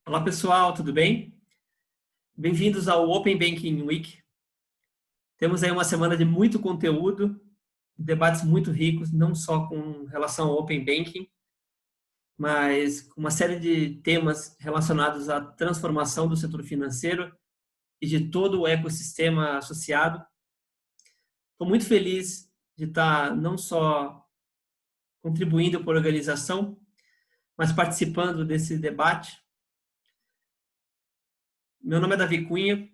Olá pessoal, tudo bem? Bem-vindos ao Open Banking Week. Temos aí uma semana de muito conteúdo, debates muito ricos, não só com relação ao Open Banking, mas com uma série de temas relacionados à transformação do setor financeiro e de todo o ecossistema associado. Estou muito feliz de estar não só contribuindo para a organização, mas participando desse debate. Meu nome é Davi Cunha,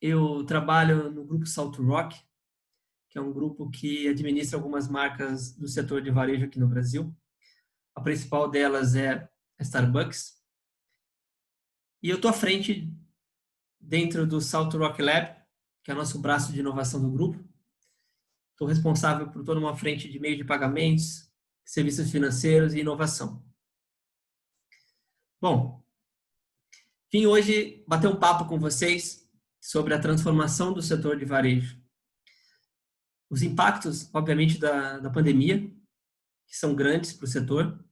eu trabalho no grupo Salto Rock, que é um grupo que administra algumas marcas do setor de varejo aqui no Brasil. A principal delas é a Starbucks. E eu estou à frente dentro do Salto Rock Lab, que é o nosso braço de inovação do grupo. Estou responsável por toda uma frente de meio de pagamentos, serviços financeiros e inovação. Bom, vim hoje bater um papo com vocês sobre a transformação do setor de varejo. Os impactos, obviamente, da pandemia, que são grandes para o setor,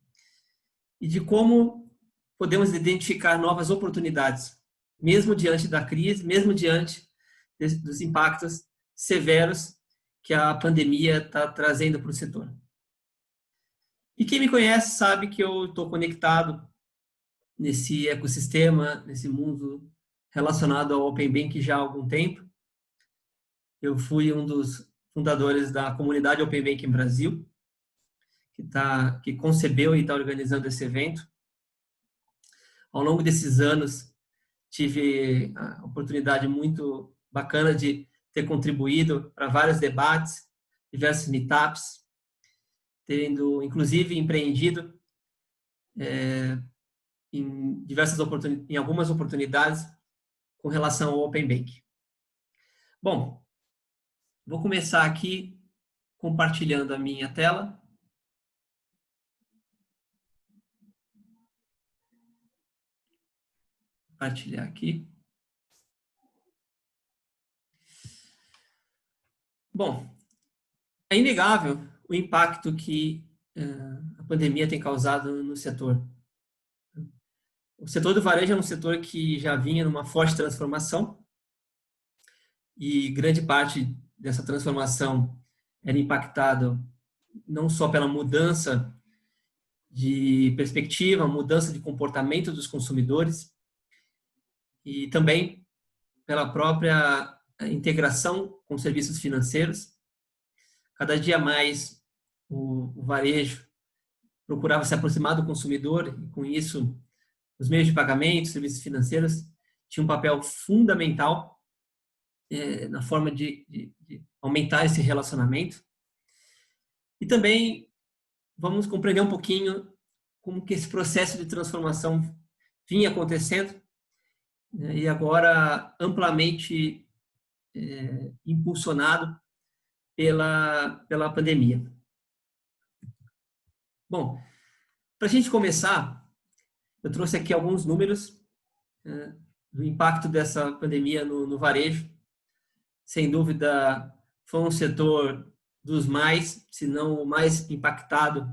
e de como podemos identificar novas oportunidades, mesmo diante da crise, mesmo diante dos impactos severos que a pandemia está trazendo para o setor. E quem me conhece sabe que eu estou conectado nesse ecossistema, nesse mundo relacionado ao Open Banking já há algum tempo. Eu fui um dos fundadores da comunidade Open Banking Brasil, que concebeu e está organizando esse evento. Ao longo desses anos, tive a oportunidade muito bacana de ter contribuído para vários debates, diversos meetups, tendo inclusive empreendido em algumas oportunidades com relação ao Open Banking. Bom, vou começar aqui compartilhando a minha tela. Compartilhar aqui. Bom, é inegável o impacto que a pandemia tem causado no setor. O setor do varejo é um setor que já vinha numa forte transformação e grande parte dessa transformação era impactado não só pela mudança de perspectiva, mudança de comportamento dos consumidores e também pela própria integração com serviços financeiros. Cada dia mais o varejo procurava se aproximar do consumidor e, com isso, os meios de pagamento, serviços financeiros tinham um papel fundamental na forma de aumentar esse relacionamento. E também vamos compreender um pouquinho como que esse processo de transformação vinha acontecendo e agora amplamente impulsionado pela pandemia. Bom, para a gente começar, eu trouxe aqui alguns números do impacto dessa pandemia no varejo. Sem dúvida, foi um setor dos mais, se não o mais impactado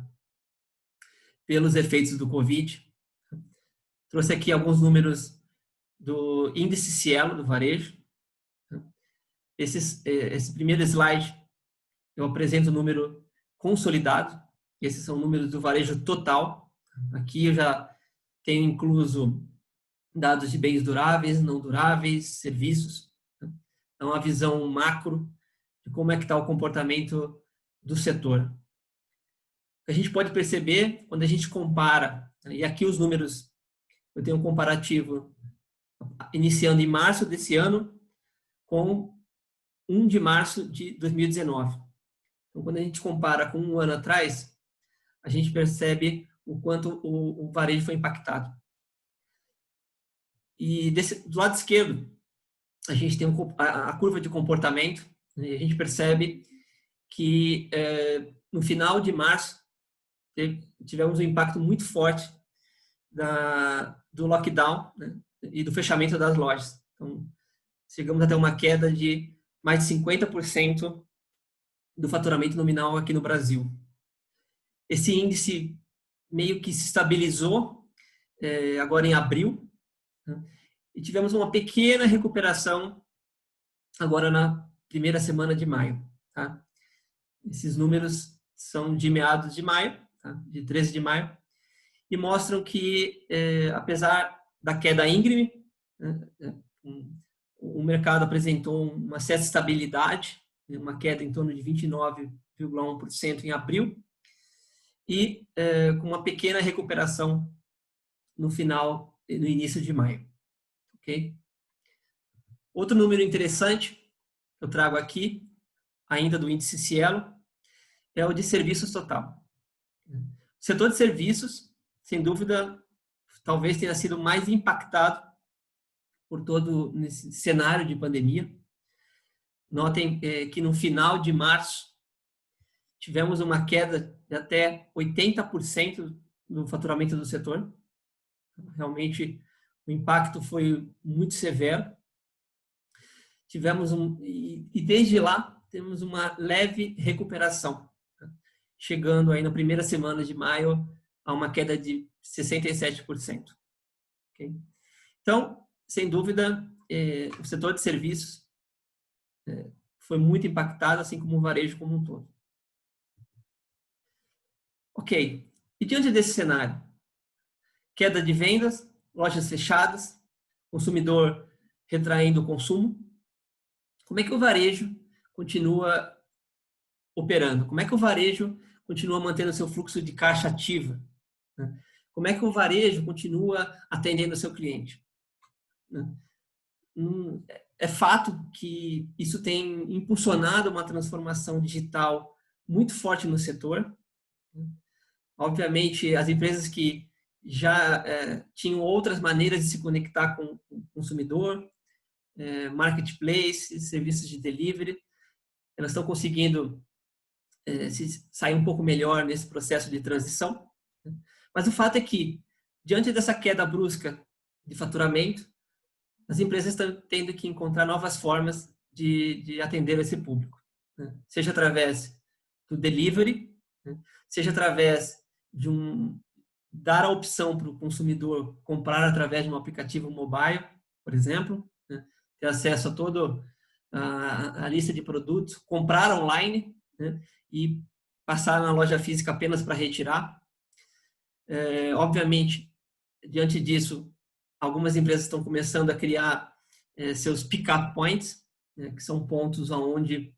pelos efeitos do Covid. Trouxe aqui alguns números do índice Cielo do varejo. Esse primeiro slide, eu apresento o número consolidado. Esses são números do varejo total. Aqui eu já tenho incluso dados de bens duráveis, não duráveis, serviços. Então, uma visão macro de como é que está o comportamento do setor. O que a gente pode perceber quando a gente compara, e aqui os números, eu tenho um comparativo iniciando em março desse ano com 1 de março de 2019. Então, quando a gente compara com um ano atrás, a gente percebe o quanto o varejo foi impactado. E do lado esquerdo, a gente tem a curva de comportamento, né, e a gente percebe que no final de março tivemos um impacto muito forte do lockdown, né, e do fechamento das lojas. Então, chegamos até uma queda de mais de 50% do faturamento nominal aqui no Brasil. Esse índice meio que se estabilizou agora em abril, né? E tivemos uma pequena recuperação agora na primeira semana de maio. Tá? Esses números são de meados de maio, tá? De 13 de maio, e mostram que, apesar da queda íngreme, né, o mercado apresentou uma certa estabilidade, uma queda em torno de 29,1% em abril, e com uma pequena recuperação no final, no início de maio. Okay? Outro número interessante que eu trago aqui, ainda do índice Cielo, é o de serviços total. O setor de serviços, sem dúvida, talvez tenha sido mais impactado por todo esse cenário de pandemia. Notem que no final de março tivemos uma queda de até 80% no faturamento do setor. Realmente o impacto foi muito severo. Tivemos e desde lá temos uma leve recuperação, chegando aí na primeira semana de maio a uma queda de 67%. Okay? Então, sem dúvida, o setor de serviços foi muito impactado, assim como o varejo como um todo. Ok, e diante desse cenário, queda de vendas, lojas fechadas, consumidor retraindo o consumo, como é que o varejo continua operando? Como é que o varejo continua mantendo seu fluxo de caixa ativa? Como é que o varejo continua atendendo o seu cliente? É fato que isso tem impulsionado uma transformação digital muito forte no setor. Obviamente, as empresas que já tinham outras maneiras de se conectar com o consumidor, marketplace, serviços de delivery, elas estão conseguindo sair um pouco melhor nesse processo de transição. Mas o fato é que, diante dessa queda brusca de faturamento, as empresas estão tendo que encontrar novas formas de atender esse público, né? Seja através do delivery, né? Seja através de dar a opção para o consumidor comprar através de um aplicativo mobile, por exemplo, né? Ter acesso a toda a lista de produtos, comprar online, né? E passar na loja física apenas para retirar. Obviamente, diante disso, algumas empresas estão começando a criar seus pick-up points, né, que são pontos onde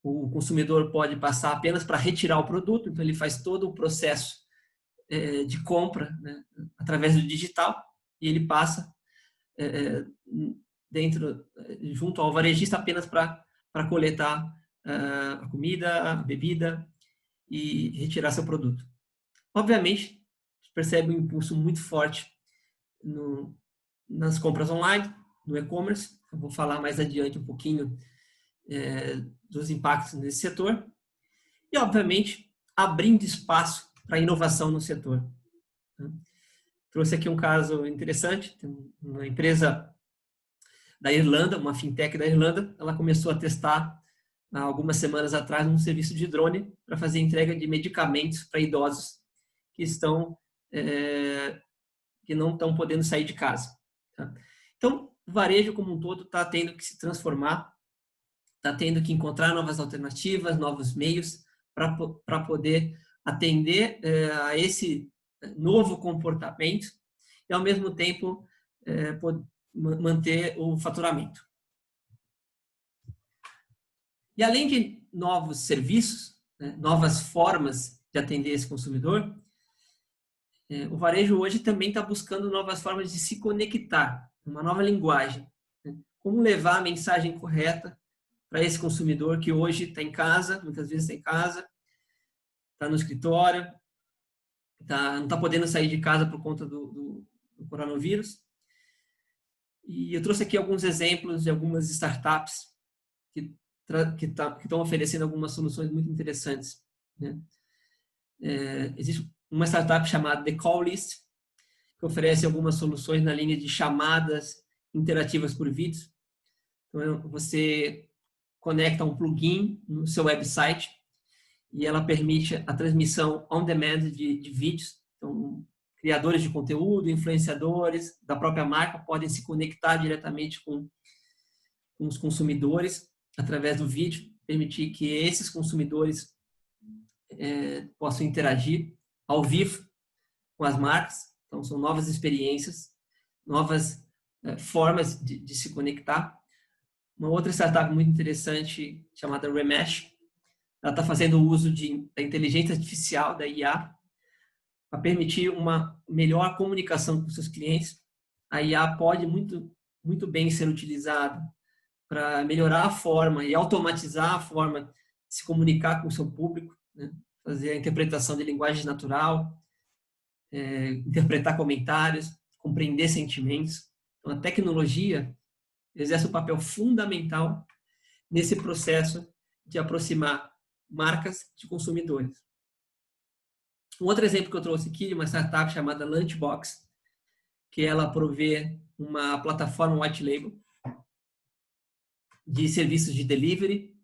o consumidor pode passar apenas para retirar o produto, então ele faz todo o processo de compra, né, através do digital, e ele passa junto ao varejista apenas para coletar a comida, a bebida e retirar seu produto. Obviamente, percebe um impulso muito forte nas compras online, no e-commerce. Eu vou falar mais adiante um pouquinho dos impactos nesse setor. E, obviamente, abrindo espaço para inovação no setor. Trouxe aqui um caso interessante. Tem uma empresa da Irlanda, uma fintech da Irlanda, ela começou a testar, há algumas semanas atrás, um serviço de drone para fazer entrega de medicamentos para idosos que não estão podendo sair de casa. Tá? Então, o varejo como um todo está tendo que se transformar, está tendo que encontrar novas alternativas, novos meios para poder atender a esse novo comportamento e, ao mesmo tempo, manter o faturamento. E, além de novos serviços, né, novas formas de atender esse consumidor, o varejo hoje também está buscando novas formas de se conectar, uma nova linguagem. Né? Como levar a mensagem correta para esse consumidor que hoje está em casa, muitas vezes está em casa, está no escritório, não está podendo sair de casa por conta do coronavírus. E eu trouxe aqui alguns exemplos de algumas startups que estão oferecendo algumas soluções muito interessantes. Né? Existe uma startup chamada The Call List, que oferece algumas soluções na linha de chamadas interativas por vídeos. Então, você conecta um plugin no seu website e ela permite a transmissão on demand de vídeos. Então, criadores de conteúdo, influenciadores da própria marca podem se conectar diretamente com os consumidores através do vídeo, permitir que esses consumidores possam interagir ao vivo com as marcas. Então, são novas experiências, novas formas de se conectar. Uma outra startup muito interessante, chamada Remesh, ela está fazendo uso da inteligência artificial, da IA, para permitir uma melhor comunicação com seus clientes. A IA pode muito bem ser utilizada para melhorar a forma e automatizar a forma de se comunicar com o seu público, né? Fazer a interpretação de linguagem natural, interpretar comentários, compreender sentimentos. Então, a tecnologia exerce um papel fundamental nesse processo de aproximar marcas de consumidores. Um outro exemplo que eu trouxe aqui de uma startup chamada Lunchbox, que ela provê uma plataforma white label de serviços de delivery,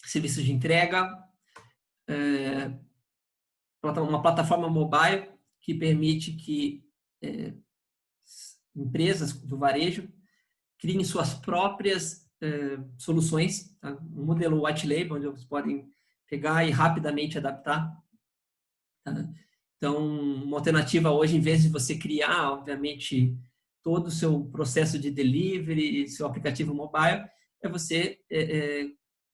serviços de entrega, uma plataforma mobile que permite que empresas do varejo criem suas próprias soluções, tá? Um modelo white label, onde eles podem pegar e rapidamente adaptar. Tá? Então, uma alternativa hoje, em vez de você criar, obviamente, todo o seu processo de delivery, seu aplicativo mobile, é você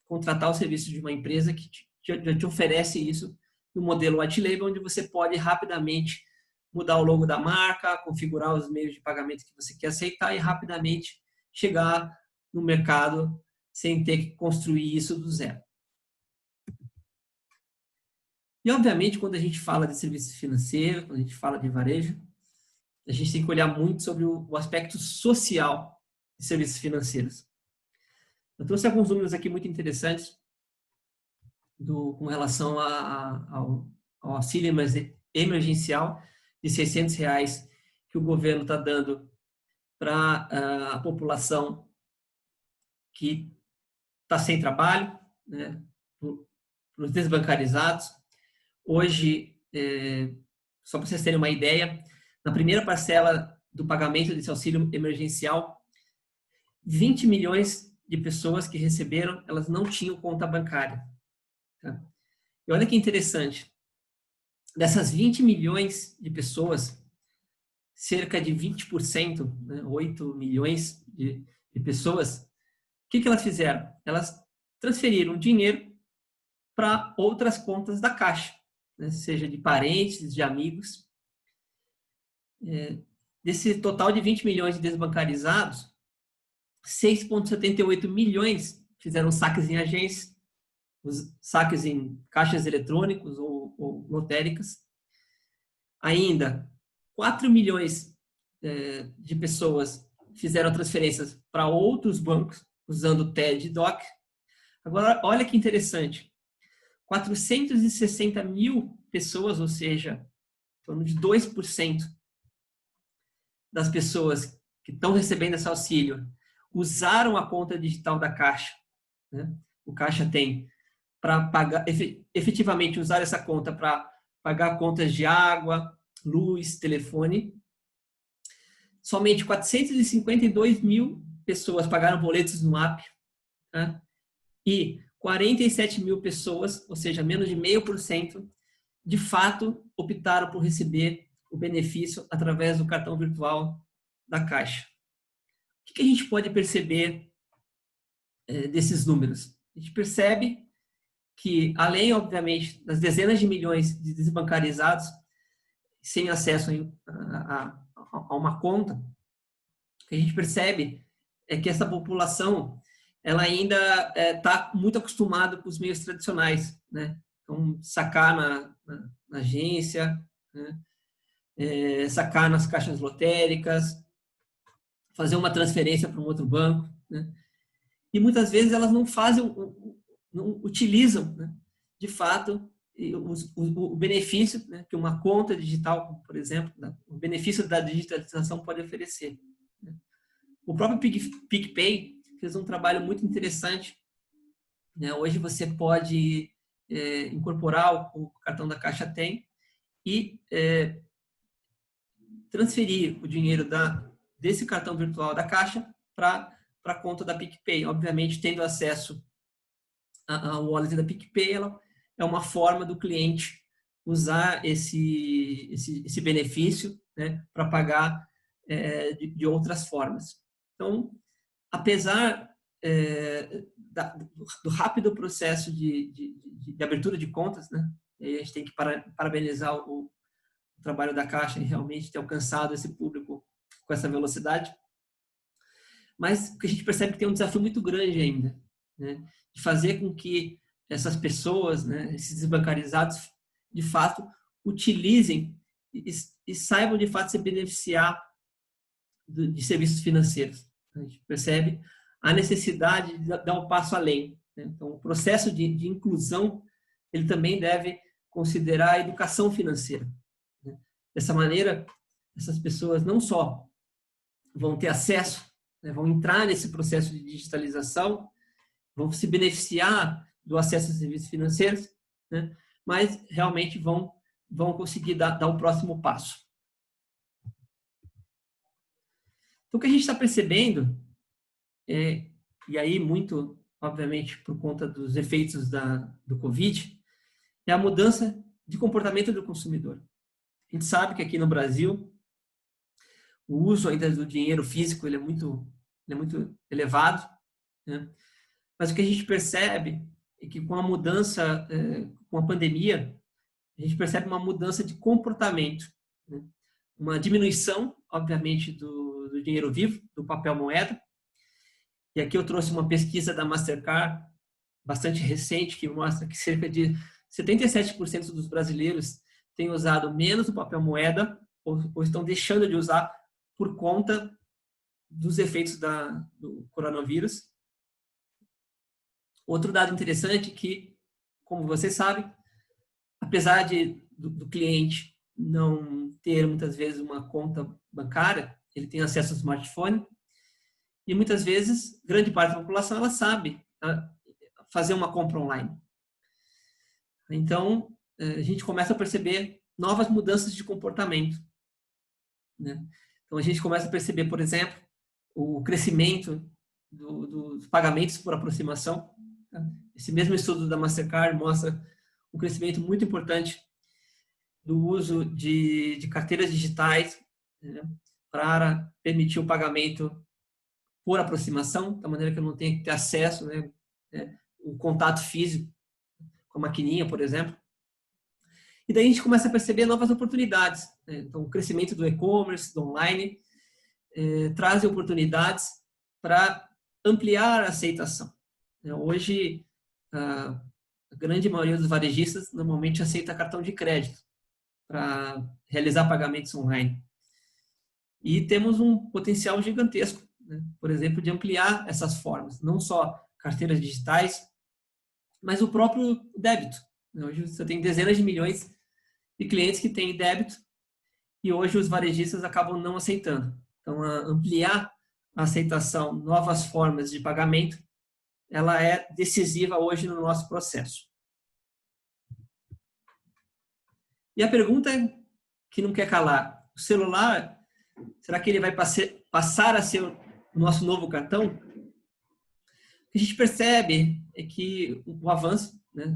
contratar o serviço de uma empresa que já te oferece isso no modelo white label, onde você pode rapidamente mudar o logo da marca, configurar os meios de pagamento que você quer aceitar e rapidamente chegar no mercado sem ter que construir isso do zero. E, obviamente, quando a gente fala de serviço financeiro, quando a gente fala de varejo, a gente tem que olhar muito sobre o aspecto social de serviços financeiros. Eu trouxe alguns números aqui muito interessantes com relação ao auxílio emergencial de R$600 que o governo está dando para a população que está sem trabalho, né, para os desbancarizados. Hoje, só para vocês terem uma ideia, na primeira parcela do pagamento desse auxílio emergencial, 20 milhões de pessoas que receberam, elas não tinham conta bancária. Tá? E olha que interessante, dessas 20 milhões de pessoas, cerca de 20%, né, 8 milhões de pessoas, o que elas fizeram? Elas transferiram dinheiro para outras contas da Caixa, né, seja de parentes, de amigos. Desse total de 20 milhões de desbancarizados, 6,78 milhões fizeram saques em agência, os saques em caixas eletrônicos ou lotéricas. Ainda, 4 milhões de pessoas fizeram transferências para outros bancos, usando TED e DOC. Agora, olha que interessante. 460 mil pessoas, ou seja, em torno de 2% das pessoas que estão recebendo esse auxílio, usaram a conta digital da Caixa, né? O Caixa tem para pagar, efetivamente usar essa conta para pagar contas de água, luz, telefone. Somente 452 mil pessoas pagaram boletos no app, né? E 47 mil pessoas, ou seja, menos de 0,5%, de fato optaram por receber o benefício através do cartão virtual da Caixa. O que a gente pode perceber desses números? A gente percebe que, além, obviamente, das dezenas de milhões de desbancarizados sem acesso a uma conta, o que a gente percebe é que essa população ela ainda está muito acostumada com os meios tradicionais, né? Então, sacar na agência, né? Sacar nas caixas lotéricas, fazer uma transferência para um outro banco, né? E muitas vezes elas não fazem, não utilizam, né, de fato, o benefício, né, que uma conta digital, por exemplo, o benefício da digitalização pode oferecer. Né? O próprio PicPay fez um trabalho muito interessante. Né? Hoje você pode incorporar o cartão da Caixa Tem e transferir o dinheiro desse cartão virtual da Caixa para a conta da PicPay. Obviamente, tendo acesso ao wallet da PicPay, ela é uma forma do cliente usar esse benefício, né, para pagar de outras formas. Então, apesar do rápido processo de abertura de contas, né, e a gente tem que parabenizar o trabalho da Caixa em realmente ter alcançado esse público com essa velocidade, mas o que a gente percebe que tem um desafio muito grande ainda, né, de fazer com que essas pessoas, né, esses desbancarizados, de fato, utilizem e saibam, de fato, se beneficiar de serviços financeiros. A gente percebe a necessidade de dar um passo além, né? Então, o processo de inclusão, ele também deve considerar a educação financeira, né? Dessa maneira, essas pessoas não só vão ter acesso, né, vão entrar nesse processo de digitalização, vão se beneficiar do acesso a serviços financeiros, né, mas realmente vão conseguir dar o próximo passo. Então, o que a gente está percebendo, e aí muito, obviamente, por conta dos efeitos do Covid, é a mudança de comportamento do consumidor. A gente sabe que aqui no Brasil, o uso ainda do dinheiro físico ele é muito elevado, né? Mas o que a gente percebe é que com a mudança, com a pandemia, a gente percebe uma mudança de comportamento, né? Uma diminuição, obviamente, do dinheiro vivo, do papel moeda. E aqui eu trouxe uma pesquisa da Mastercard, bastante recente, que mostra que cerca de 77% dos brasileiros têm usado menos o papel moeda ou estão deixando de usar por conta dos efeitos do coronavírus. Outro dado interessante é que, como vocês sabem, apesar do cliente não ter muitas vezes uma conta bancária, ele tem acesso ao smartphone e muitas vezes, grande parte da população, ela sabe fazer uma compra online. Então, a gente começa a perceber novas mudanças de comportamento, né? Então, a gente começa a perceber, por exemplo, o crescimento dos pagamentos por aproximação. Esse mesmo estudo da Mastercard mostra um crescimento muito importante do uso de carteiras digitais, né, para permitir o pagamento por aproximação, da maneira que eu não tenha que ter acesso, né, o contato físico com a maquininha, por exemplo. E daí a gente começa a perceber novas oportunidades, né? Então, o crescimento do e-commerce, do online, traz oportunidades para ampliar a aceitação. Hoje, a grande maioria dos varejistas normalmente aceita cartão de crédito para realizar pagamentos online. E temos um potencial gigantesco, né? Por exemplo, de ampliar essas formas, não só carteiras digitais, mas o próprio débito. Hoje você tem dezenas de milhões de clientes que têm débito e hoje os varejistas acabam não aceitando. Então, ampliar a aceitação, novas formas de pagamento, ela é decisiva hoje no nosso processo. E a pergunta que não quer calar, o celular, será que ele vai passar a ser o nosso novo cartão? O que a gente percebe é que o avanço, né,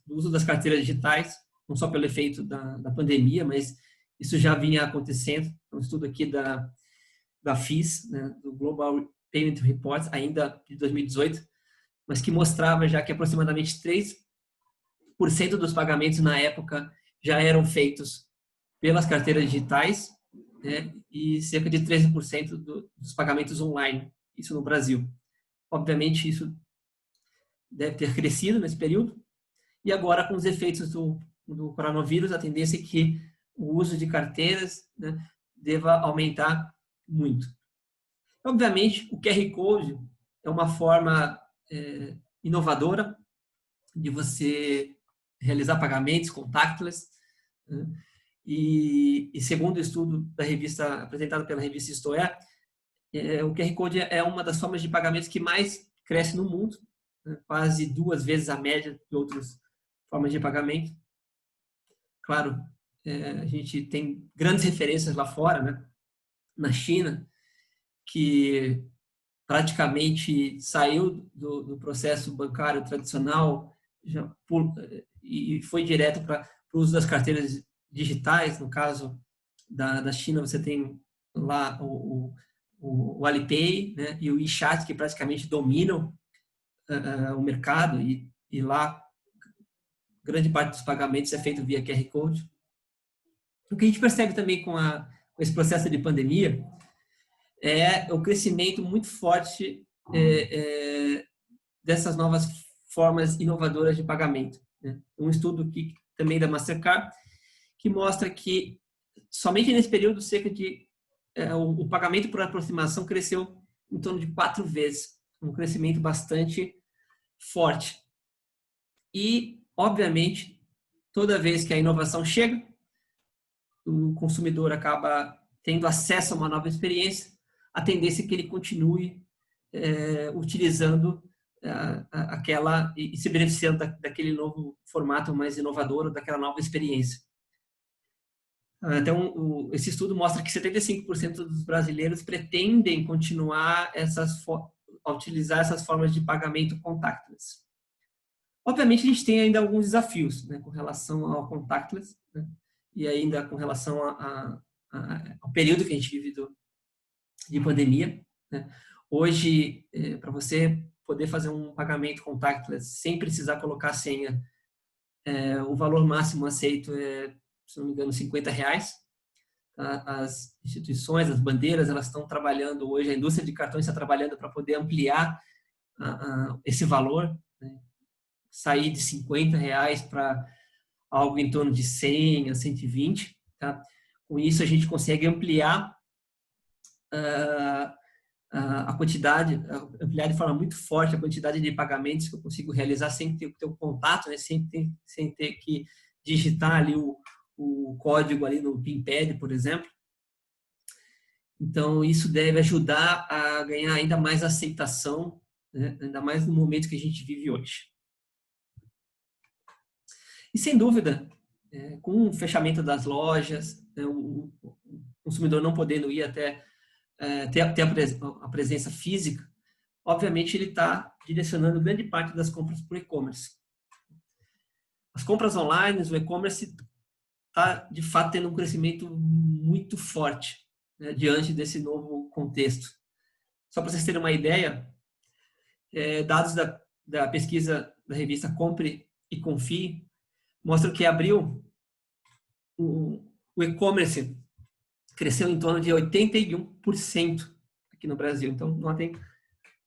do uso das carteiras digitais, não só pelo efeito da pandemia, mas isso já vinha acontecendo. Um estudo aqui da FIS, né, do Global Payment Report, ainda de 2018, mas que mostrava já que aproximadamente 3% dos pagamentos na época já eram feitos pelas carteiras digitais, né, e cerca de 13% dos pagamentos online, isso no Brasil. Obviamente, isso deve ter crescido nesse período, e agora, com os efeitos do coronavírus, a tendência é que o uso de carteiras, né, deva aumentar muito. Obviamente, o QR Code é uma forma inovadora de você realizar pagamentos contactless, né? E segundo o estudo da revista, apresentado pela revista Isto o QR Code é uma das formas de pagamentos que mais cresce no mundo, né? Quase 2 vezes a média de outras formas de pagamento. Claro, a gente tem grandes referências lá fora, né? Na China, que praticamente saiu do processo bancário tradicional e foi direto para o uso das carteiras digitais. No caso da China, você tem lá o Alipay, né, e o WeChat, que praticamente dominam o mercado, e lá grande parte dos pagamentos é feito via QR Code. O que a gente percebe também com esse processo de pandemia é o crescimento muito forte dessas novas formas inovadoras de pagamento, né? Um estudo aqui também da Mastercard que mostra que somente nesse período cerca de o pagamento por aproximação cresceu em torno de 4 vezes, um crescimento bastante forte. E, obviamente, toda vez que a inovação chega, o consumidor acaba tendo acesso a uma nova experiência, a tendência é que ele continue utilizando aquela e se beneficiando daquele novo formato mais inovador, daquela nova experiência. Então, esse estudo mostra que 75% dos brasileiros pretendem continuar a utilizar essas formas de pagamento contactless. Obviamente, a gente tem ainda alguns desafios, né, com relação ao contactless, né, e ainda com relação ao período que a gente vive de pandemia, né. Hoje, para você poder fazer um pagamento contactless sem precisar colocar a senha, o valor máximo aceito é, se não me engano, R$50. As instituições, as bandeiras, elas estão trabalhando hoje, a indústria de cartões está trabalhando para poder ampliar esse valor, né? Sair de R$50 para algo em torno de 100 a 120. Tá? Com isso, a gente consegue ampliar a quantidade, ampliar de forma muito forte a quantidade de pagamentos que eu consigo realizar sem ter o contato, né? sem ter que digitar ali o código ali no PIN-PAD, por exemplo. Então, isso deve ajudar a ganhar ainda mais aceitação, né? Ainda mais no momento que a gente vive hoje. E, sem dúvida, com o fechamento das lojas, né, o consumidor não podendo ir até ter a presença física, obviamente ele está direcionando grande parte das compras para o e-commerce. As compras online, o e-commerce está, de fato, tendo um crescimento muito forte, né, diante desse novo contexto. Só para vocês terem uma ideia, dados da pesquisa da revista Compre e Confie mostram que em abril o e-commerce cresceu em torno de 81% aqui no Brasil. Então, notem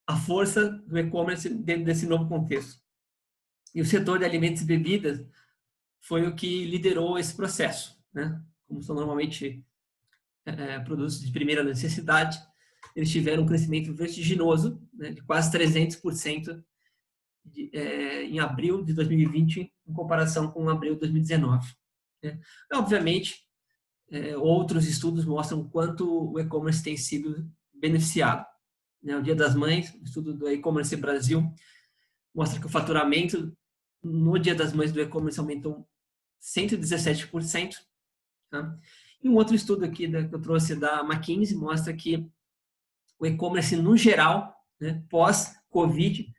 a força do e-commerce dentro desse novo contexto. E o setor de alimentos e bebidas foi o que liderou esse processo, né? Como são normalmente produtos de primeira necessidade, eles tiveram um crescimento vertiginoso, né, de quase 300% em abril de 2020 em comparação com abril de 2019. Né? Obviamente, outros estudos mostram quanto o e-commerce tem sido beneficiado. Né? O Dia das Mães, o estudo do e-commerce Brasil, mostra que o faturamento no Dia das Mães do e-commerce aumentou 117%. Tá? E um outro estudo aqui que eu trouxe da McKinsey mostra que o e-commerce, no geral, né, pós-Covid,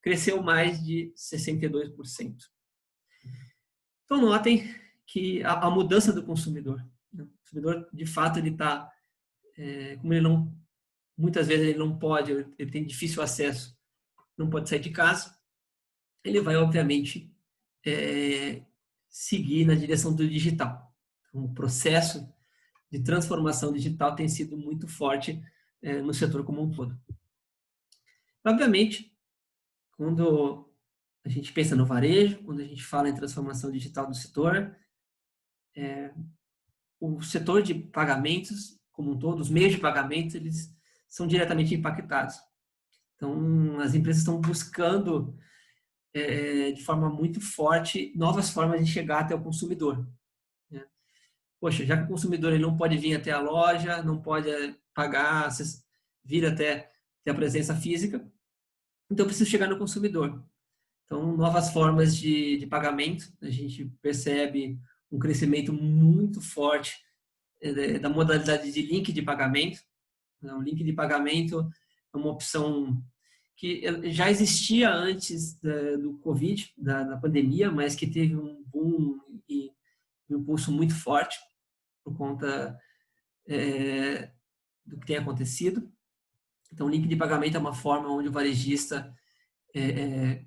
cresceu mais de 62%. Então, notem que a mudança do consumidor. Né? O consumidor, de fato, ele está, como ele não, muitas vezes ele não pode, ele tem difícil acesso, não pode sair de casa, ele vai, obviamente, seguir na direção do digital. Então, o processo de transformação digital tem sido muito forte no setor como um todo. Obviamente, quando a gente pensa no varejo, quando a gente fala em transformação digital do setor, o setor de pagamentos, como um todo, os meios de pagamento, eles são diretamente impactados. Então, as empresas estão buscando, de forma muito forte, novas formas de chegar até o consumidor. Né? Poxa, já que o consumidor ele não pode vir até a loja, não pode pagar, vir até a presença física, então eu preciso chegar no consumidor. Então, novas formas de pagamento, a gente percebe um crescimento muito forte da modalidade de link de pagamento. O link de pagamento é uma opção que já existia antes do Covid, da pandemia, mas que teve um boom e um impulso muito forte por conta do que tem acontecido. Então, o link de pagamento é uma forma onde o varejista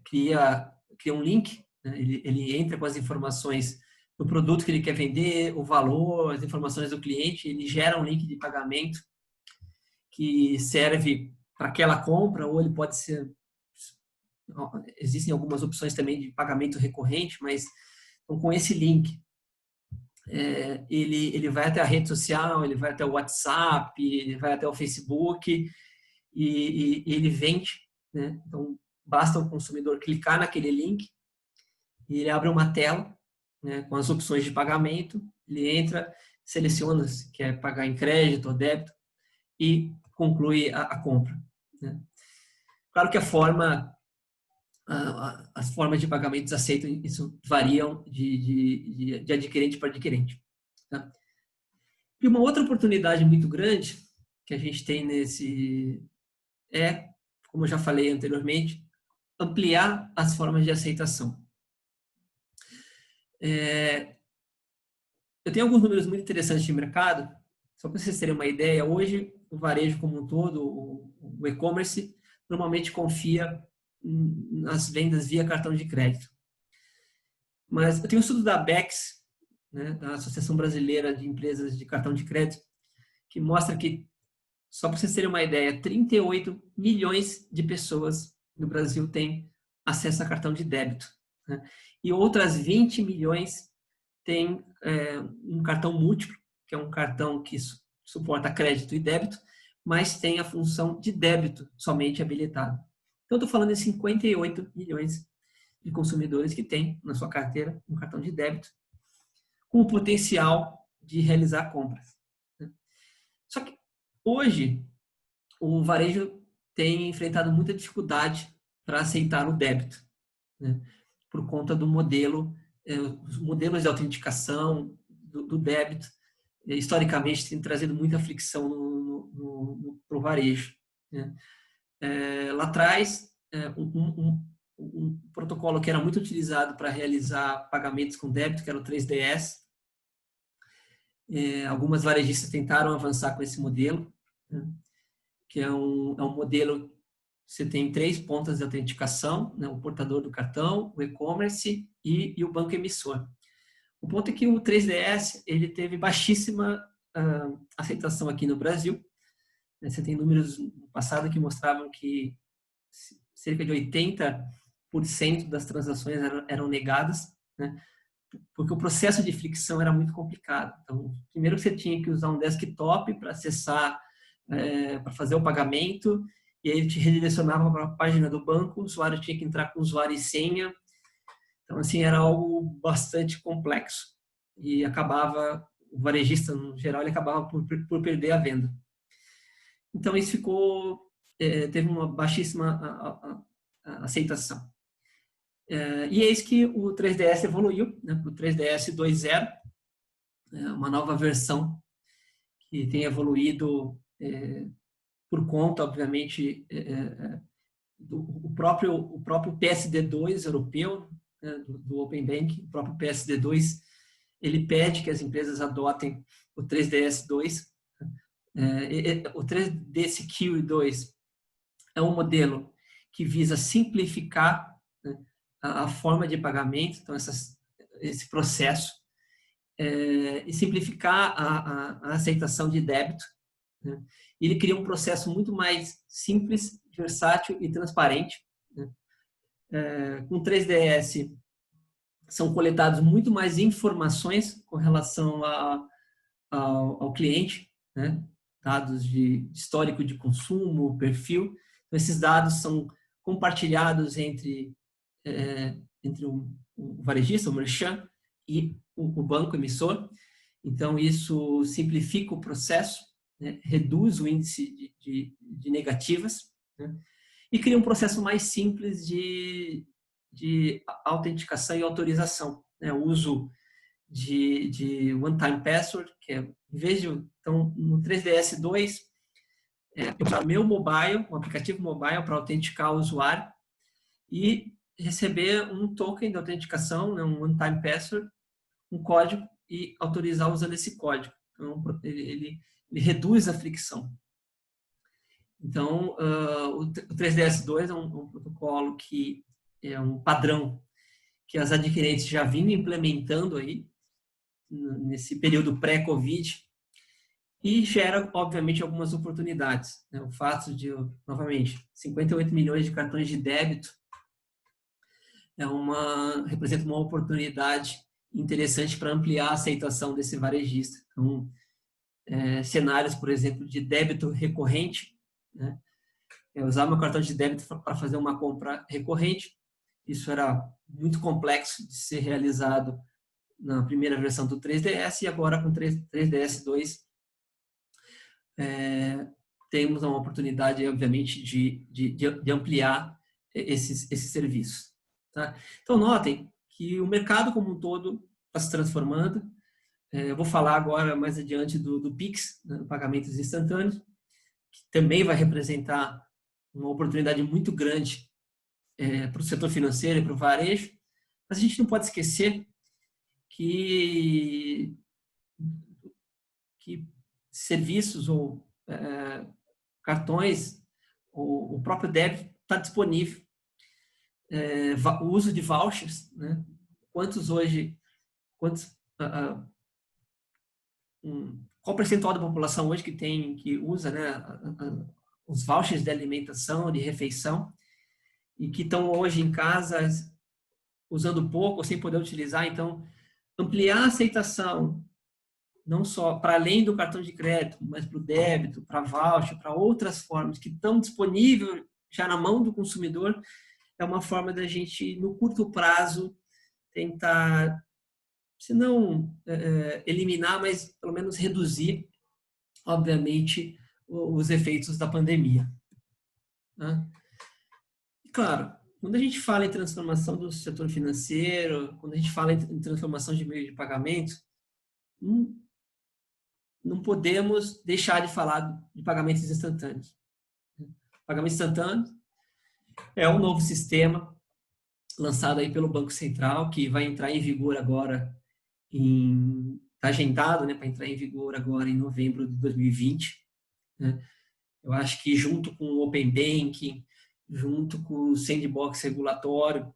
cria um link, né? Ele entra com as informações do produto que ele quer vender, o valor, as informações do cliente, ele gera um link de pagamento que serve para aquela compra, ou ele pode ser... Existem algumas opções também de pagamento recorrente, mas então, com esse link, ele vai até a rede social, ele vai até o WhatsApp, ele vai até o Facebook e ele vende, né? Então, basta o consumidor clicar naquele link e ele abre uma tela, né, com as opções de pagamento, ele entra, seleciona se quer pagar em crédito ou débito e conclui a compra, né? Claro que as formas de pagamentos aceitam, isso variam de adquirente para adquirente. Tá? E uma outra oportunidade muito grande que a gente tem como eu já falei anteriormente, ampliar as formas de aceitação. Eu tenho alguns números muito interessantes de mercado, só para vocês terem uma ideia. Hoje, o varejo como um todo, o e-commerce, normalmente confia nas vendas via cartão de crédito. Mas eu tenho um estudo da ABECS, né, da Associação Brasileira de Empresas de Cartão de Crédito, que mostra que, só para vocês terem uma ideia, 38 milhões de pessoas no Brasil têm acesso a cartão de débito, né? E outras 20 milhões têm um cartão múltiplo, que é um cartão que suporta crédito e débito, mas tem a função de débito somente habilitado. Então, eu estou falando de 58 milhões de consumidores que têm na sua carteira um cartão de débito com o potencial de realizar compras, né? Só que hoje o varejo tem enfrentado muita dificuldade para aceitar o débito, né? Por conta do modelo, os modelos de autenticação do débito, historicamente tem trazido muita fricção para o varejo, né? Lá atrás, um protocolo que era muito utilizado para realizar pagamentos com débito, que era o 3DS. Algumas varejistas tentaram avançar com esse modelo, né? Que é um modelo, você tem 3 pontas de autenticação, né? O portador do cartão, o e-commerce e o banco emissor. O ponto é que o 3DS ele teve baixíssima aceitação aqui no Brasil. Você tem números no passado que mostravam que cerca de 80% das transações eram negadas, né? Porque o processo de fricção era muito complicado. Então, primeiro você tinha que usar um desktop para acessar, para fazer o pagamento, e aí ele te redirecionava para a página do banco, o usuário tinha que entrar com usuário e senha. Então, assim, era algo bastante complexo. E o varejista, no geral, ele acabava por perder a venda. Então, isso teve uma baixíssima aceitação. E eis que o 3DS evoluiu, né, para o 3DS 2.0, uma nova versão que tem evoluído por conta, obviamente, do próprio PSD2 europeu, né, do Open Banking. O próprio PSD2 ele pede que as empresas adotem o 3DS 2. O 3DS Secure 2 é um modelo que visa simplificar, né, a forma de pagamento, então esse processo, e simplificar a aceitação de débito, né? Ele cria um processo muito mais simples, versátil e transparente, né? Com 3DS são coletados muito mais informações com relação ao cliente, né? Dados de histórico de consumo, perfil. Então, esses dados são compartilhados entre o varejista, o merchant, e o banco emissor. Então, isso simplifica o processo, né? Reduz o índice de negativas, né? E cria um processo mais simples de autenticação e autorização, né? O uso de one-time password, que é, em vez de, então, no 3DS2, eu usar meu mobile, um aplicativo mobile para autenticar o usuário e receber um token de autenticação, né, um one-time password, um código e autorizar usando esse código. Então, ele reduz a fricção. Então, o 3DS2 é um protocolo que é um padrão que as adquirentes já vinham implementando aí, nesse período pré-Covid, e gera, obviamente, algumas oportunidades. Né? O fato de, novamente, 58 milhões de cartões de débito representa uma oportunidade interessante para ampliar a aceitação desse varejista. Então, cenários, por exemplo, de débito recorrente, né? Usar meu cartão de débito para fazer uma compra recorrente. Isso era muito complexo de ser realizado na primeira versão do 3DS, e agora com o 3DS2 temos uma oportunidade, obviamente, de ampliar esses serviços. Tá? Então, notem que o mercado como um todo está se transformando. Eu vou falar agora, mais adiante, do Pix, né, pagamentos instantâneos, que também vai representar uma oportunidade muito grande para o setor financeiro e para o varejo. Mas a gente não pode esquecer que serviços ou cartões, o próprio débito está disponível. O uso de vouchers, né? Qual percentual da população hoje que usa, né, os vouchers de alimentação, de refeição, e que estão hoje em casa usando pouco ou sem poder utilizar. Então, ampliar a aceitação, não só para além do cartão de crédito, mas para o débito, para voucher, para outras formas que estão disponíveis já na mão do consumidor, é uma forma da gente, no curto prazo, tentar, se não eliminar, mas pelo menos reduzir, obviamente, os efeitos da pandemia. Né? E, claro, quando a gente fala em transformação do setor financeiro, quando a gente fala em transformação de meio de pagamento, não podemos deixar de falar de pagamentos instantâneos. Pagamento instantâneo é um novo sistema lançado aí pelo Banco Central, que vai entrar em vigor agora, está agendado, né, para entrar em vigor agora em novembro de 2020. Né? Eu acho que junto com o Open Banking, junto com o sandbox regulatório,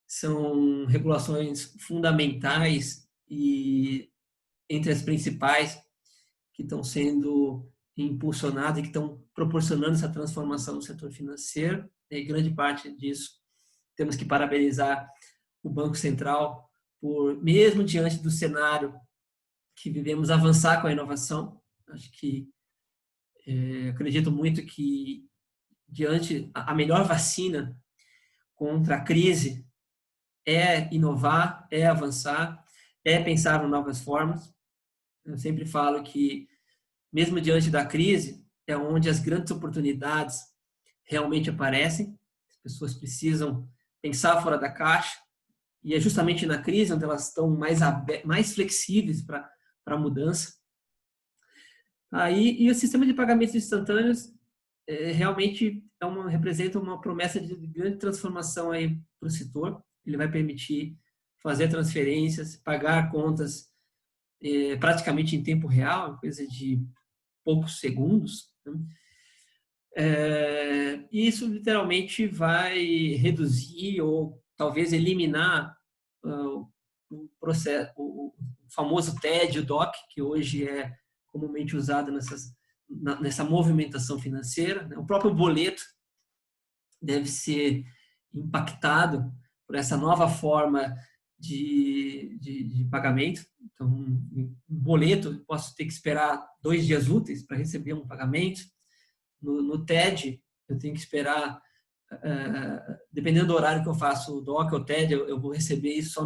são regulações fundamentais e entre as principais que estão sendo impulsionadas e que estão proporcionando essa transformação no setor financeiro. E grande parte disso temos que parabenizar o Banco Central por, mesmo diante do cenário que vivemos, avançar com a inovação. Acho que acredito muito que diante a melhor vacina contra a crise é inovar, é avançar, é pensar em novas formas. Eu sempre falo que mesmo diante da crise é onde as grandes oportunidades realmente aparecem. As pessoas precisam pensar fora da caixa, e é justamente na crise onde elas estão mais flexíveis para a mudança. E o sistema de pagamentos instantâneos realmente representa uma promessa de grande transformação aí para o setor. Ele vai permitir fazer transferências, pagar contas praticamente em tempo real, coisa de poucos segundos. Né? E isso literalmente vai reduzir ou talvez eliminar o processo, o famoso TED, o DOC, que hoje é comumente usado nessa movimentação financeira. Né? O próprio boleto deve ser impactado por essa nova forma de pagamento. Então, um boleto, eu posso ter que esperar 2 dias úteis para receber um pagamento. No TED, eu tenho que esperar, dependendo do horário que eu faço o DOC ou TED, eu vou receber isso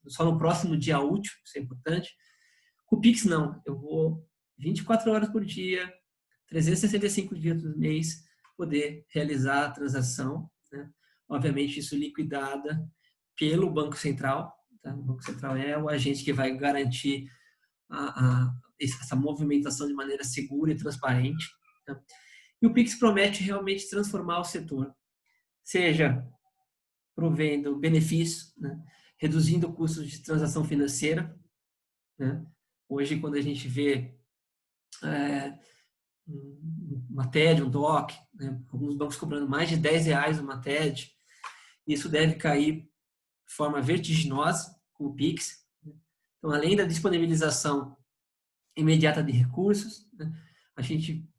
só no próximo dia útil, isso é importante. Com o Pix, não. Eu vou 24 horas por dia, 365 dias do mês, poder realizar a transação. Né? Obviamente, isso liquidada pelo Banco Central. Tá? O Banco Central é o agente que vai garantir essa movimentação de maneira segura e transparente. Tá? E o Pix promete realmente transformar o setor, seja provendo benefícios, né? Reduzindo custos de transação financeira. Né? Hoje, quando a gente vê uma TED, um DOC, né? Alguns bancos cobrando mais de R$10 uma TED, isso deve cair de forma vertiginosa com o Pix. Né? Então, além da disponibilização imediata de recursos, né? A gente,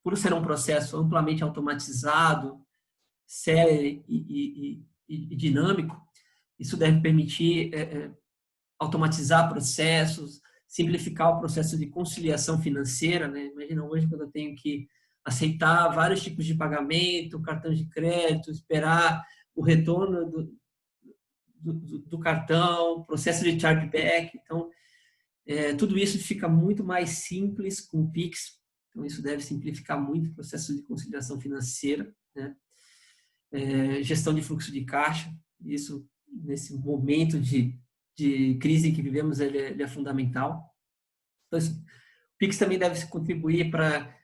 por ser um processo amplamente automatizado, sério e dinâmico, isso deve permitir automatizar processos, simplificar o processo de conciliação financeira. Né? Imagina hoje quando eu tenho que aceitar vários tipos de pagamento, cartão de crédito, esperar o retorno do cartão, processo de chargeback. Então, tudo isso fica muito mais simples com o Pix. Então, isso deve simplificar muito o processo de conciliação financeira, né? Gestão de fluxo de caixa. Isso, nesse momento de crise que vivemos, ele é fundamental. Então, o Pix também deve contribuir para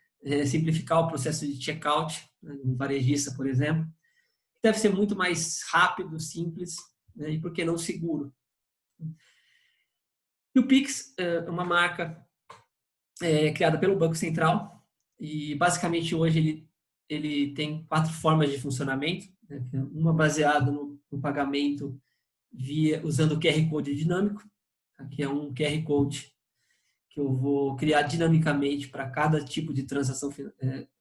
simplificar o processo de checkout, né, um varejista, por exemplo. Deve ser muito mais rápido, simples, né, e, por que não, seguro. E o Pix é uma marca criada pelo Banco Central e, basicamente, hoje ele tem 4 formas de funcionamento. Né, uma baseada no pagamento usando o QR Code dinâmico, que é um QR Code que eu vou criar dinamicamente para cada tipo de transação,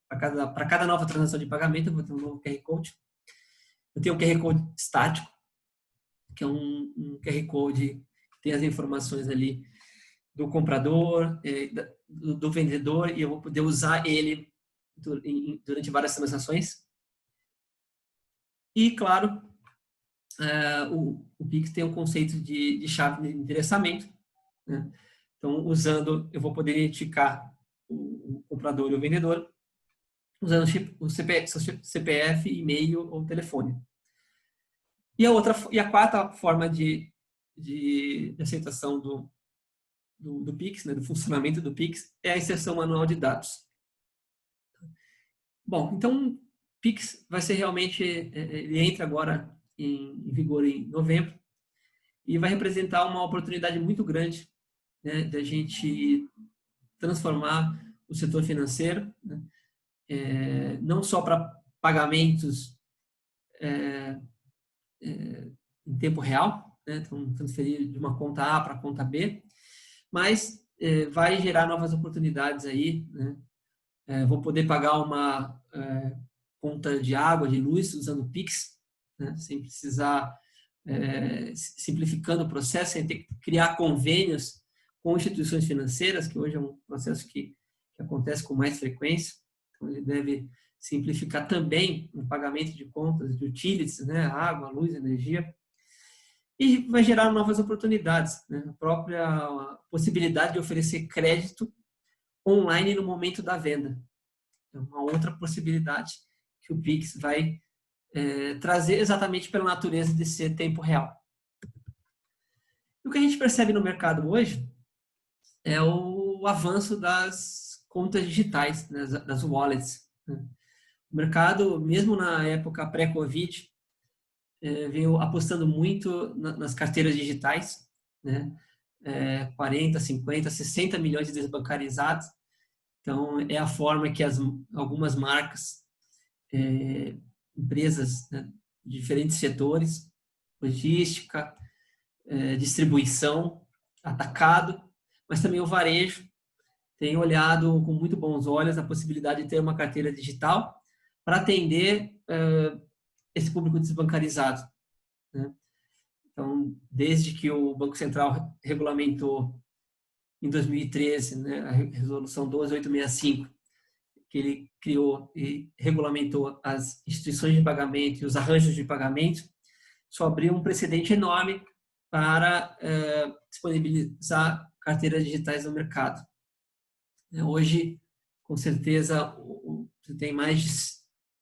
para cada nova transação de pagamento, eu vou ter um novo QR Code. Eu tenho um QR Code estático, que é um QR Code que tem as informações ali do comprador, do vendedor, e eu vou poder usar ele durante várias transações. E, claro, o Pix tem um conceito de chave de endereçamento, né? Então, eu vou poder identificar o comprador e o vendedor usando o CPF, e-mail ou telefone. E a quarta forma de aceitação do Pix, né, do funcionamento do Pix, é a inserção manual de dados. Bom, então, o Pix vai ser realmente, ele entra agora em vigor em novembro e vai representar uma oportunidade muito grande, né, de a gente transformar o setor financeiro, né, não só para pagamentos em tempo real, né, então transferir de uma conta A para a conta B, mas vai gerar novas oportunidades aí, né? Vou poder pagar uma conta de água, de luz, usando o Pix, né, sem precisar, simplificando o processo, sem ter que criar convênios com instituições financeiras, que hoje é um processo que acontece com mais frequência. Então, ele deve simplificar também o pagamento de contas de utilities, né, água, luz, energia, e vai gerar novas oportunidades, né, a própria possibilidade de oferecer crédito online no momento da venda. É uma outra possibilidade que o Pix vai trazer, exatamente pela natureza de ser tempo real. E o que a gente percebe no mercado hoje é o avanço das contas digitais, né, das wallets. Né? O mercado, mesmo na época pré-Covid, veio apostando muito nas carteiras digitais, né? 40, 50, 60 milhões de desbancarizados. Então, é a forma que algumas marcas, empresas, né, de diferentes setores, logística, distribuição, atacado, mas também o varejo, tem olhado com muito bons olhos a possibilidade de ter uma carteira digital para atender esse público desbancarizado. Né? Então, desde que o Banco Central regulamentou em 2013, né, a resolução 12865, que ele criou e regulamentou as instituições de pagamento e os arranjos de pagamento, isso abriu um precedente enorme para disponibilizar carteiras digitais no mercado. Hoje, com certeza, você tem mais de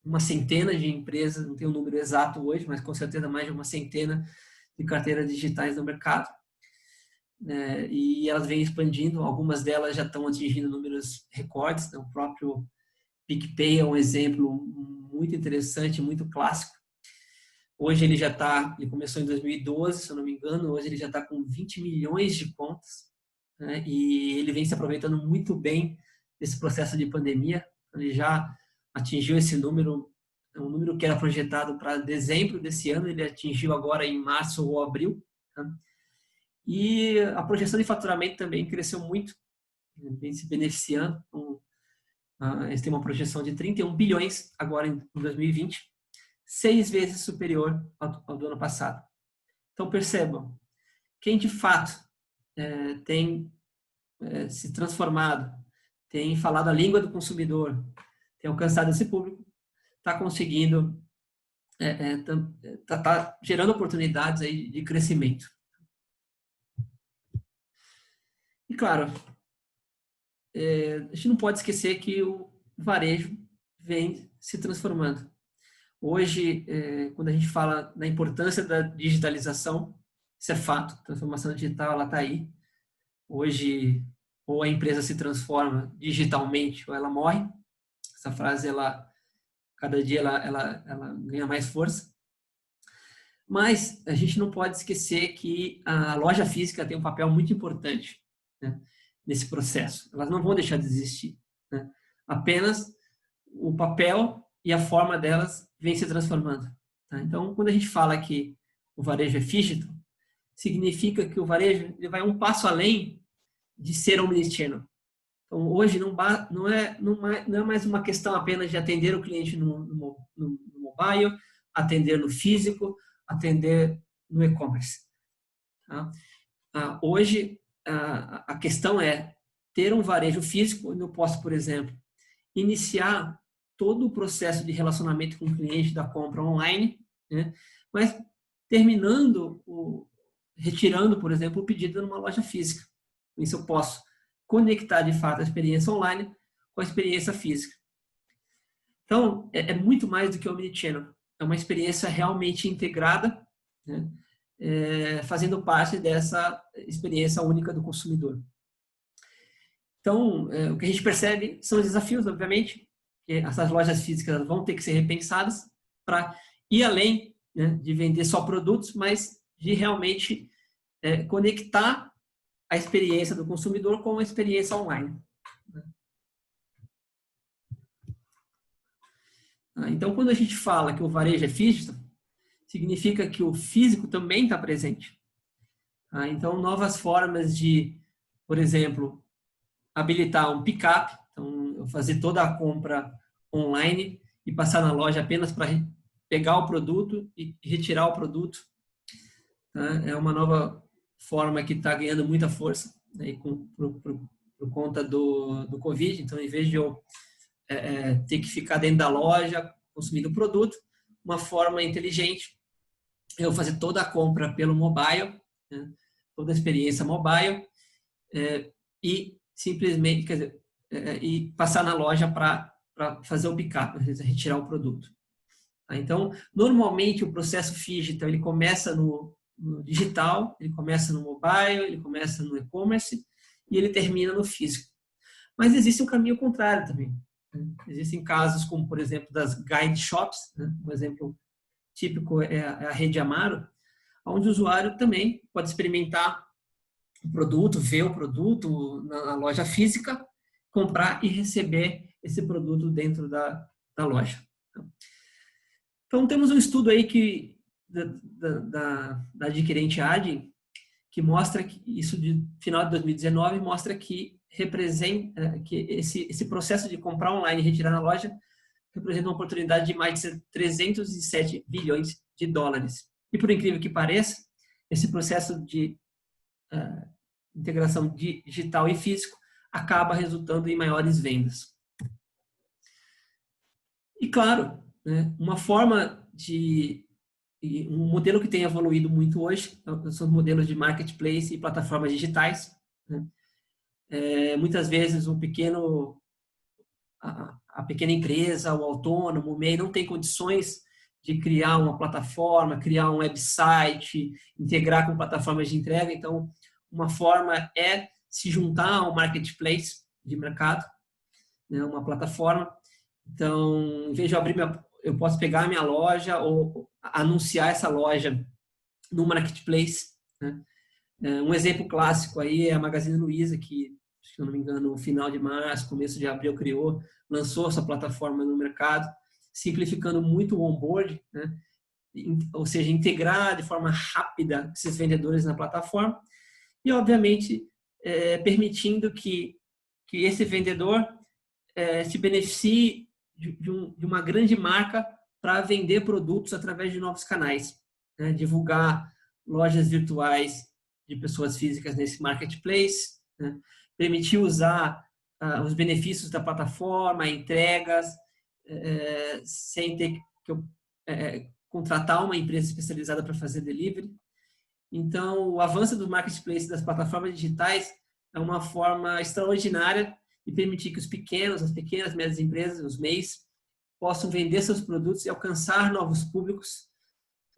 uma centena de empresas, não tenho o número exato hoje, mas com certeza mais de uma centena de carteiras digitais no mercado, né? E elas vêm expandindo, algumas delas já estão atingindo números recordes, né? O próprio PicPay é um exemplo muito interessante, muito clássico. Hoje ele começou em 2012, se eu não me engano, hoje ele já está com 20 milhões de contas, né? E ele vem se aproveitando muito bem desse processo de pandemia. Ele já atingiu esse número, um número que era projetado para dezembro desse ano, ele atingiu agora em março ou abril, tá? E a projeção de faturamento também cresceu muito, vem se beneficiando. Eles têm uma projeção de 31 bilhões agora em 2020, 6 vezes superior ao do ano passado. Então percebam, quem de fato tem se transformado, tem falado a língua do consumidor, tem alcançado esse público, está conseguindo, tá gerando oportunidades aí de crescimento. E claro, a gente não pode esquecer que o varejo vem se transformando. Hoje, quando a gente fala na importância da digitalização, isso é fato, a transformação digital ela está aí. Hoje, ou a empresa se transforma digitalmente ou ela morre. Essa frase, cada dia ela ganha mais força. Mas a gente não pode esquecer que a loja física tem um papel muito importante, né, nesse processo. Elas não vão deixar de existir, né? Apenas o papel e a forma delas vem se transformando, tá? Então, quando a gente fala que o varejo é digital, significa que o varejo ele vai um passo além de ser omnichannel. Então, hoje não é mais uma questão apenas de atender o cliente no mobile, atender no físico, atender no e-commerce, tá? Hoje, a questão é ter um varejo físico, onde eu posso, por exemplo, iniciar todo o processo de relacionamento com o cliente da compra online, né? Mas retirando, por exemplo, o pedido numa loja física. Isso eu posso conectar, de fato, a experiência online com a experiência física. Então, é muito mais do que omnichannel. É uma experiência realmente integrada, né? Fazendo parte dessa experiência única do consumidor. Então, o que a gente percebe são os desafios, obviamente, que essas lojas físicas vão ter que ser repensadas para ir além, né, de vender só produtos, mas de realmente conectar a experiência do consumidor com a experiência online. Então, quando a gente fala que o varejo é físico, significa que o físico também está presente. Então, novas formas de, por exemplo, habilitar um pick-up, então eu fazer toda a compra online e passar na loja apenas para pegar o produto e retirar o produto, tá? É uma nova forma que está ganhando muita força, né, por conta do Covid. Então, em vez de eu ter que ficar dentro da loja consumindo o produto, uma forma inteligente eu fazer toda a compra pelo mobile, né, toda a experiência mobile, e simplesmente, quer dizer, e passar na loja para fazer o pick-up, retirar o produto. Então, normalmente o processo digital ele começa no digital, ele começa no mobile, ele começa no e-commerce e ele termina no físico. Mas existe um caminho contrário também, né? Existem casos como, por exemplo, das guide shops, né? Um exemplo típico é a rede Amaro, onde o usuário também pode experimentar o produto, ver o produto na loja física, comprar e receber esse produto dentro da loja. Então, temos um estudo aí da adquirente Adyen, que mostra que isso de final de 2019 mostra que representa que esse processo de comprar online e retirar na loja representa uma oportunidade de mais de 307 bilhões de dólares. E por incrível que pareça, esse processo de integração digital e físico acaba resultando em maiores vendas. E claro, né, um modelo que tem evoluído muito hoje são os modelos de marketplace e plataformas digitais, né? Muitas vezes a pequena empresa, o autônomo, o MEI, não tem condições de criar uma plataforma, criar um website, integrar com plataformas de entrega. Então, uma forma é se juntar a um marketplace de mercado, né, uma plataforma. Então, em vez de eu posso pegar a minha loja ou anunciar essa loja no marketplace, né? Um exemplo clássico aí é a Magazine Luiza, que, se eu não me engano, no final de março, começo de abril, lançou essa plataforma no mercado, simplificando muito o onboard, né? Ou seja, integrar de forma rápida esses vendedores na plataforma e, obviamente, permitindo que esse vendedor se beneficie de uma grande marca para vender produtos através de novos canais, né? Divulgar lojas virtuais de pessoas físicas nesse marketplace, né? Permitir usar os benefícios da plataforma, entregas, sem ter que contratar uma empresa especializada para fazer delivery. Então, o avanço do marketplace das plataformas digitais é uma forma extraordinária de permitir que as pequenas, médias empresas, os MEIs, possam vender seus produtos e alcançar novos públicos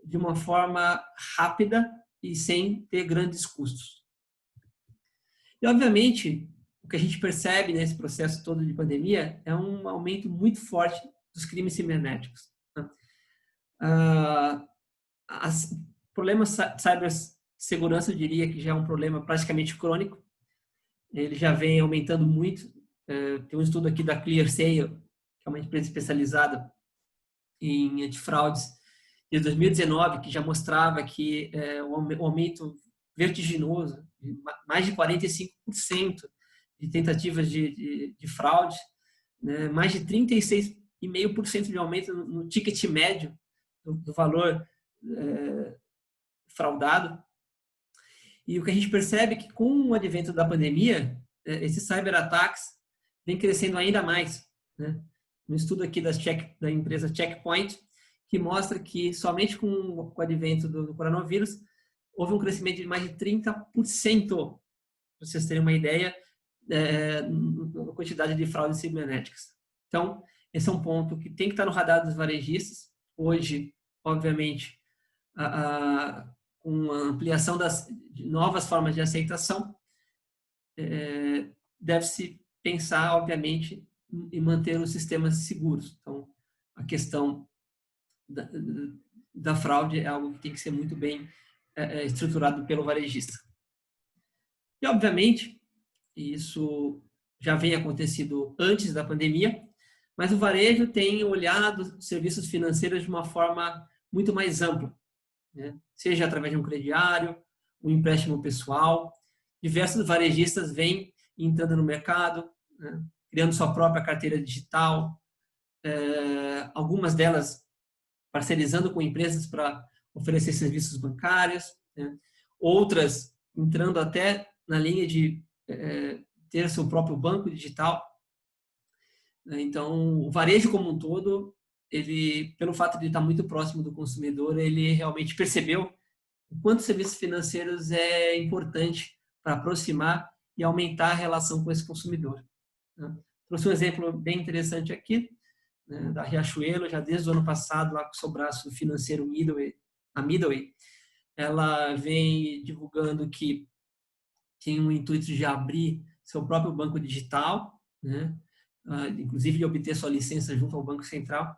de uma forma rápida e sem ter grandes custos. E, obviamente, o que a gente percebe nesse processo todo de pandemia é um aumento muito forte dos crimes cibernéticos. Problemas de cibersegurança, eu diria que já é um problema praticamente crônico. Ele já vem aumentando muito. Tem um estudo aqui da ClearSale, que é uma empresa especializada em antifraudes, de 2019, que já mostrava que o aumento vertiginoso, de mais de 45% de tentativas de fraude, né? Mais de 36,5% de aumento no ticket médio do valor fraudado. E o que a gente percebe é que, com o advento da pandemia, esses cyberataques vêm crescendo ainda mais, né? Um estudo aqui da empresa Checkpoint, que mostra que somente com o advento do coronavírus, houve um crescimento de mais de 30%, para vocês terem uma ideia, na quantidade de fraudes cibernéticas. Então, esse é um ponto que tem que estar no radar dos varejistas. Hoje, obviamente, com a ampliação de novas formas de aceitação, deve-se pensar, obviamente, em manter os sistemas seguros. Então, a questão da fraude é algo que tem que ser muito bem estruturado pelo varejista. E, obviamente, isso já vem acontecido antes da pandemia, mas o varejo tem olhado serviços financeiros de uma forma muito mais ampla, né? Seja através de um crediário, um empréstimo pessoal. Diversos varejistas vêm entrando no mercado, né? Criando sua própria carteira digital, algumas delas parcerizando com empresas para oferecer serviços bancários, né? Outras entrando até na linha de ter seu próprio banco digital. Então, o varejo como um todo, ele, pelo fato de estar muito próximo do consumidor, ele realmente percebeu o quanto os serviços financeiros é importante para aproximar e aumentar a relação com esse consumidor, né? Trouxe um exemplo bem interessante aqui, né, da Riachuelo, já desde o ano passado, lá com o seu braço financeiro a Midway, ela vem divulgando que tem um intuito de abrir seu próprio banco digital, né? Inclusive de obter sua licença junto ao Banco Central.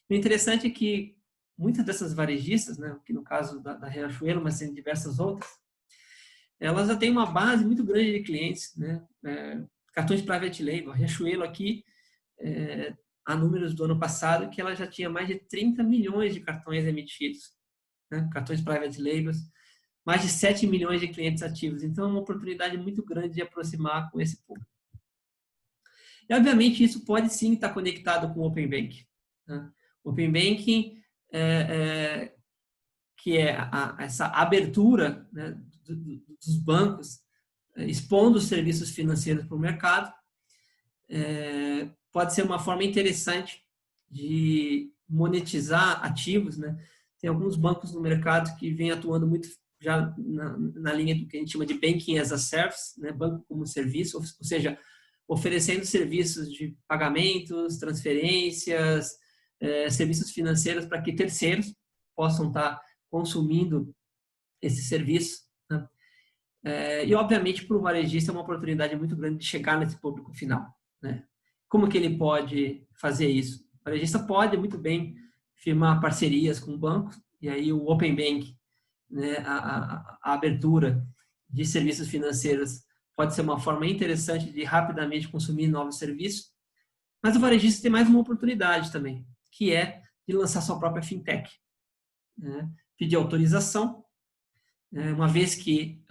O interessante é que muitas dessas varejistas, né, que no caso da Riachuelo, mas tem diversas outras, elas já têm uma base muito grande de clientes, né? Cartões private label. A Riachuelo aqui, há números do ano passado que ela já tinha mais de 30 milhões de cartões emitidos, né? Cartões private labels, mais de 7 milhões de clientes ativos. Então, é uma oportunidade muito grande de aproximar com esse público. E, obviamente, isso pode sim estar conectado com o Open Banking, né? O Open Banking, que é essa abertura, né, dos bancos, expondo os serviços financeiros para o mercado, pode ser uma forma interessante de monetizar ativos, né? Tem alguns bancos no mercado que vêm atuando muito já na linha do que a gente chama de Banking as a Service, né? Banco como serviço, ou seja, oferecendo serviços de pagamentos, transferências, serviços financeiros para que terceiros possam estar consumindo esse serviço, né? E, obviamente, para o varejista é uma oportunidade muito grande de chegar nesse público final, né? Como que ele pode fazer isso? O varejista pode muito bem firmar parcerias com bancos, e aí o Open Bank, né, a abertura de serviços financeiros pode ser uma forma interessante de rapidamente consumir novos serviços, mas o varejista tem mais uma oportunidade também, que é de lançar sua própria fintech, né? Pedir autorização, uma vez que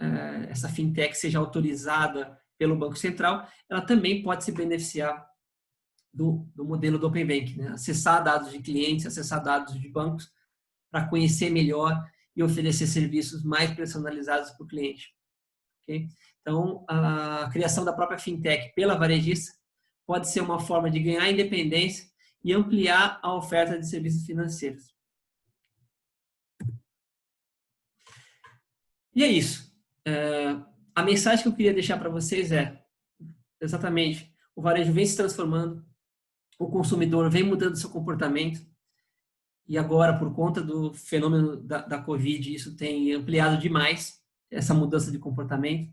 essa fintech seja autorizada pelo Banco Central, ela também pode se beneficiar do modelo do Open Bank, né? Acessar dados de clientes, acessar dados de bancos, para conhecer melhor e oferecer serviços mais personalizados para o cliente. Okay? Então, a criação da própria fintech pela varejista pode ser uma forma de ganhar independência e ampliar a oferta de serviços financeiros. E é isso. A mensagem que eu queria deixar para vocês é, exatamente, o varejo vem se transformando, o consumidor vem mudando seu comportamento, e agora, por conta do fenômeno da Covid, isso tem ampliado demais essa mudança de comportamento.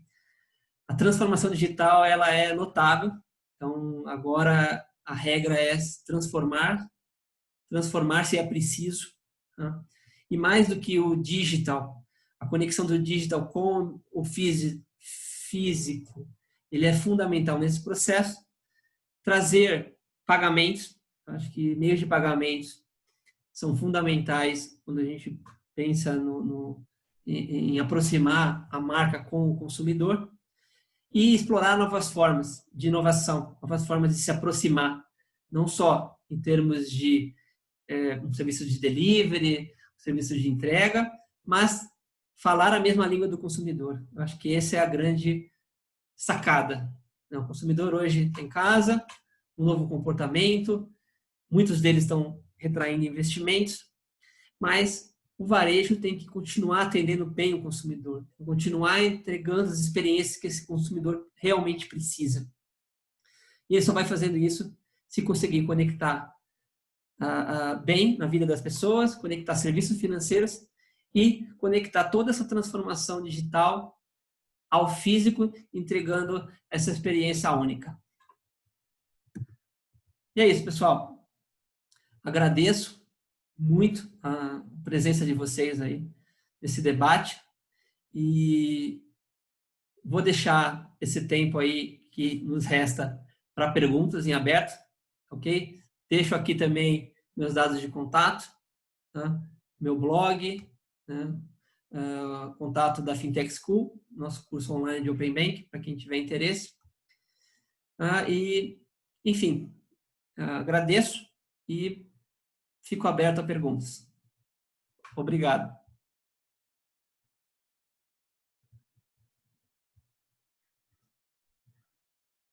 A transformação digital, ela é notável. Então, agora a regra é transformar-se é preciso. Tá? E mais do que o digital, a conexão do digital com o físico, ele é fundamental nesse processo. Trazer pagamentos, acho que meios de pagamentos são fundamentais quando a gente pensa em aproximar a marca com o consumidor e explorar novas formas de inovação, novas formas de se aproximar, não só em termos de um serviço de delivery, um serviço de entrega, mas falar a mesma língua do consumidor. Eu acho que essa é a grande sacada. O consumidor hoje tem casa, um novo comportamento, muitos deles estão retraindo investimentos, mas o varejo tem que continuar atendendo bem o consumidor, continuar entregando as experiências que esse consumidor realmente precisa. E ele só vai fazendo isso se conseguir conectar bem na vida das pessoas, conectar serviços financeiros e conectar toda essa transformação digital ao físico, entregando essa experiência única. E é isso, pessoal. Agradeço muito a presença de vocês aí nesse debate e vou deixar esse tempo aí que nos resta para perguntas em aberto, ok? Deixo aqui também meus dados de contato, tá? Meu blog, né? Contato da Fintech School, nosso curso online de Open Bank, para quem tiver interesse. E, enfim, agradeço e fico aberto a perguntas. Obrigado.